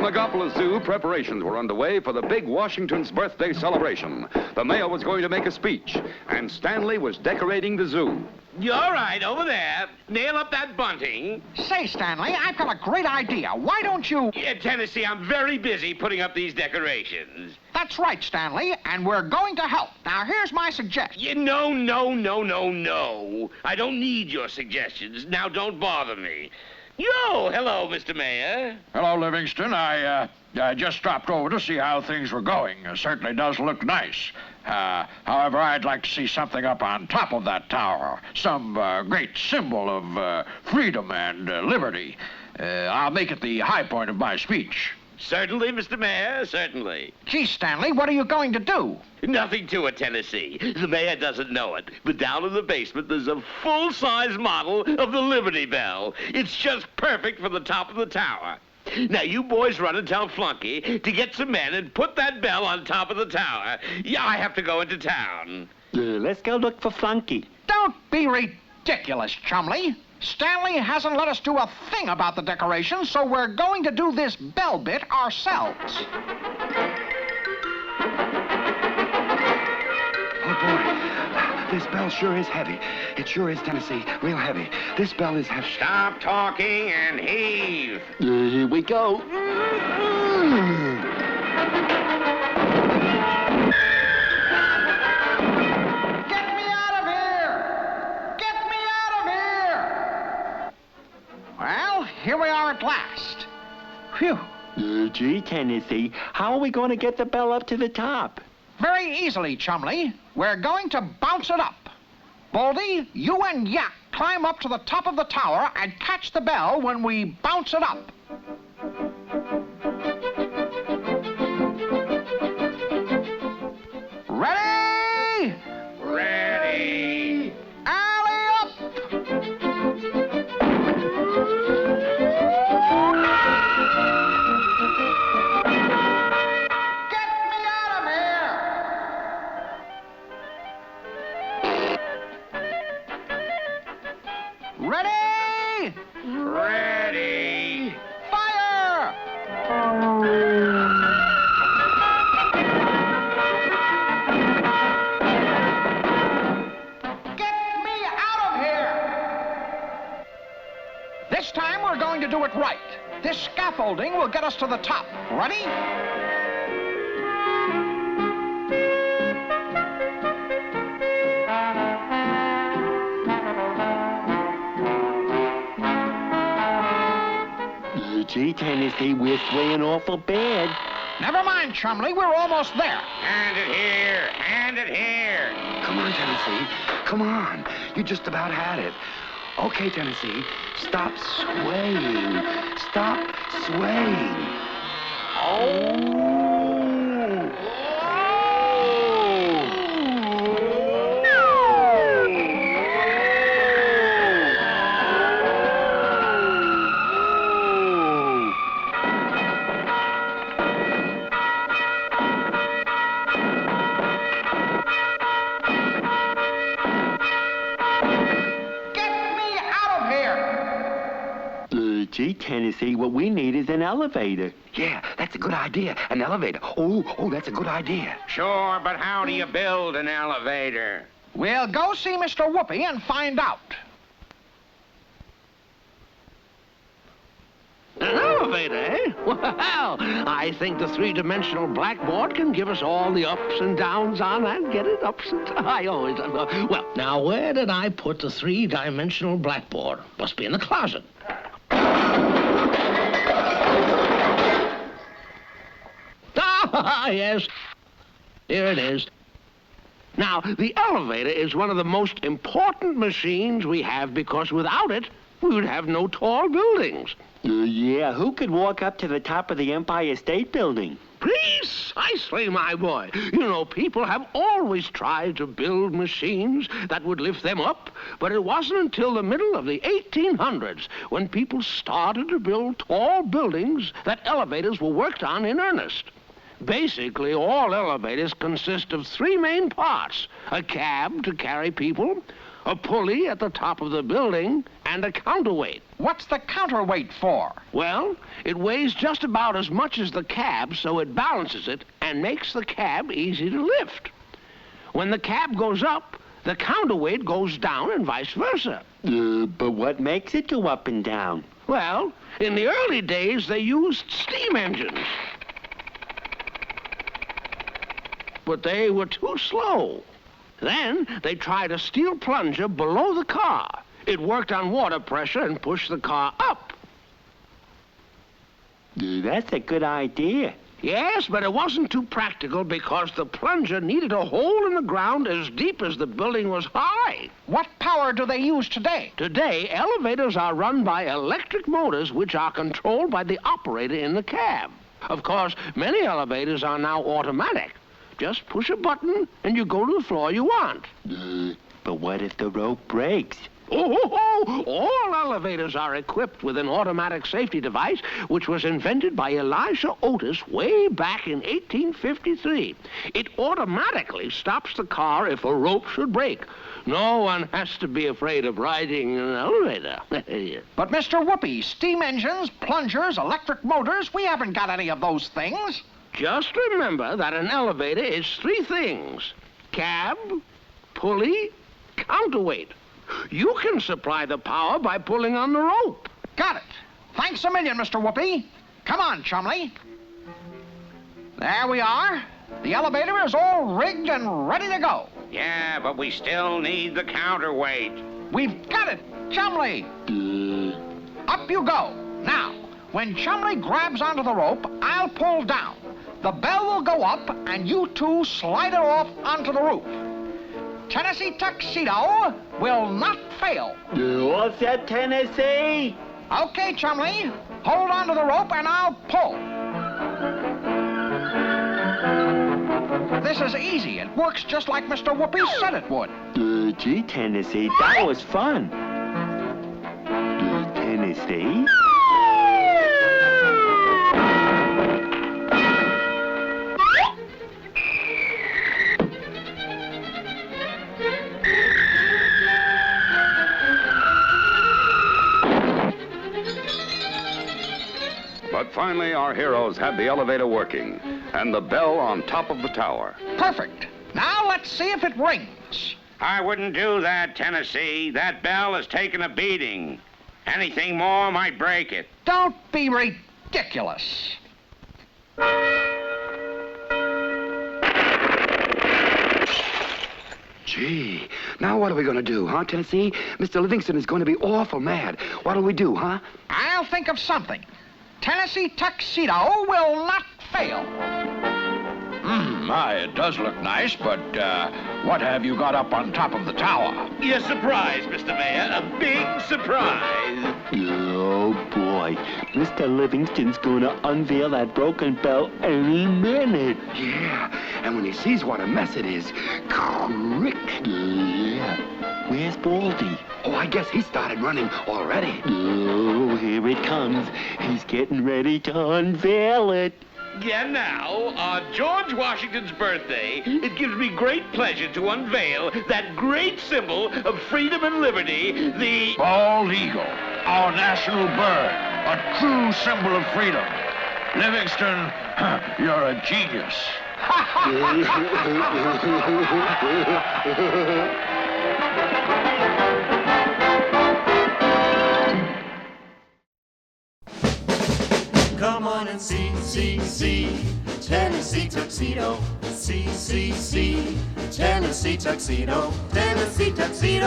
Megapolis Zoo, preparations were underway for the big Washington's birthday celebration. The mayor was going to make a speech, and Stanley was decorating the zoo. You're right, over there. Nail up that bunting. Say, Stanley, I've got a great idea. Why don't you... Yeah, Tennessee, I'm very busy putting up these decorations. That's right, Stanley, and we're going to help. Now, here's my suggestion. Yeah, no. I don't need your suggestions. Now, don't bother me. Yo, hello, Mr. Mayor. Hello, Livingston. I just stopped over to see how things were going. It certainly does look nice. However, I'd like to see something up on top of that tower. Some great symbol of freedom and liberty. I'll make it the high point of my speech. Certainly, Mr. Mayor, certainly. Gee, Stanley, what are you going to do? Nothing to it, Tennessee. The mayor doesn't know it, but down in the basement there's a full-size model of the Liberty Bell. It's just perfect for the top of the tower. Now, you boys run and tell Flunky to get some men and put that bell on top of the tower. Yeah, I have to go into town. Let's go look for Flunky. Don't be ridiculous, Chumley. Stanley hasn't let us do a thing about the decorations, so we're going to do this bell bit ourselves. Oh, boy. This bell sure is heavy. It sure is, Tennessee. Real heavy. This bell is heavy. Stop talking and heave. Here we go. Here we are at last. Phew. Gee, Tennessee, how are we going to get the bell up to the top? Very easily, Chumley. We're going to bounce it up. Baldy, you and Yak climb up to the top of the tower and catch the bell when we bounce it up. Ready? Ready. Ready? Ready. Fire! Get me out of here! This time we're going to do it right. This scaffolding will get us to the top. Ready? Gee, Tennessee, we're swaying awful bad. Never mind, Chumley. We're almost there. Hand it here. Hand it here. Come on, Tennessee. Come on. You just about had it. Okay, Tennessee. Stop swaying. Stop swaying. Oh! Gee, Tennessee, what we need is an elevator. Yeah, that's a good idea. An elevator. Oh, that's a good idea. Sure, but how do you build an elevator? We'll go see Mr. Whoopi and find out. An elevator, eh? Well, I think the three-dimensional blackboard can give us all the ups and downs on that. Get it? Ups and downs. I always... Well, now, where did I put the three-dimensional blackboard? Must be in the closet. Ah, yes. Here it is. Now, the elevator is one of the most important machines we have because without it, we would have no tall buildings. Yeah, who could walk up to the top of the Empire State Building? Precisely, my boy. You know, people have always tried to build machines that would lift them up, but it wasn't until the middle of the 1800s when people started to build tall buildings that elevators were worked on in earnest. Basically, all elevators consist of three main parts: a cab to carry people, a pulley at the top of the building, and a counterweight. What's the counterweight for? Well, it weighs just about as much as the cab, so it balances it and makes the cab easy to lift. When the cab goes up, the counterweight goes down and vice versa. But what makes it go up and down? Well, in the early days, they used steam engines. But they were too slow. Then they tried a steel plunger below the car. It worked on water pressure and pushed the car up. That's a good idea. Yes, but it wasn't too practical because the plunger needed a hole in the ground as deep as the building was high. What power do they use today? Today, elevators are run by electric motors which are controlled by the operator in the cab. Of course, many elevators are now automatic. Just push a button and you go to the floor you want. But what if the rope breaks? All elevators are equipped with an automatic safety device which was invented by Elijah Otis way back in 1853. It automatically stops the car if a rope should break. No one has to be afraid of riding an elevator. But, Mr. Whoopi, steam engines, plungers, electric motors, we haven't got any of those things. Just remember that an elevator is three things: cab, pulley, counterweight. You can supply the power by pulling on the rope. Got it. Thanks a million, Mr. Whoopi. Come on, Chumley. There we are. The elevator is all rigged and ready to go. Yeah, but we still need the counterweight. We've got it, Chumley. Up you go. Now, when Chumley grabs onto the rope, I'll pull down. The bell will go up, and you two slide it off onto the roof. Tennessee Tuxedo will not fail. All set, Tennessee? Okay, Chumley. Hold onto the rope, and I'll pull. This is easy. It works just like Mr. Whoopi said it would. Gee, Tennessee, that was fun. Tennessee? But finally, our heroes had the elevator working and the bell on top of the tower. Perfect. Now let's see if it rings. I wouldn't do that, Tennessee. That bell has taken a beating. Anything more might break it. Don't be ridiculous. Gee, now what are we going to do, huh, Tennessee? Mr. Livingston is going to be awful mad. What'll we do, huh? I'll think of something. Tennessee Tuxedo will not fail. My, it does look nice, but what have you got up on top of the tower? You're surprised, Mr. Mayor. A big surprise. Oh, boy. Mr. Livingston's gonna unveil that broken bell any minute. Yeah, and when he sees what a mess it is, crick. Yeah. Where's Baldy? Oh, I guess he started running already. Oh, here it comes. He's getting ready to unveil it. Yeah, now, on George Washington's birthday, it gives me great pleasure to unveil that great symbol of freedom and liberty, the Bald eagle, our national bird, a true symbol of freedom. Livingston, you're a genius. Come on and see Tennessee Tuxedo. See Tennessee Tuxedo. Tennessee Tuxedo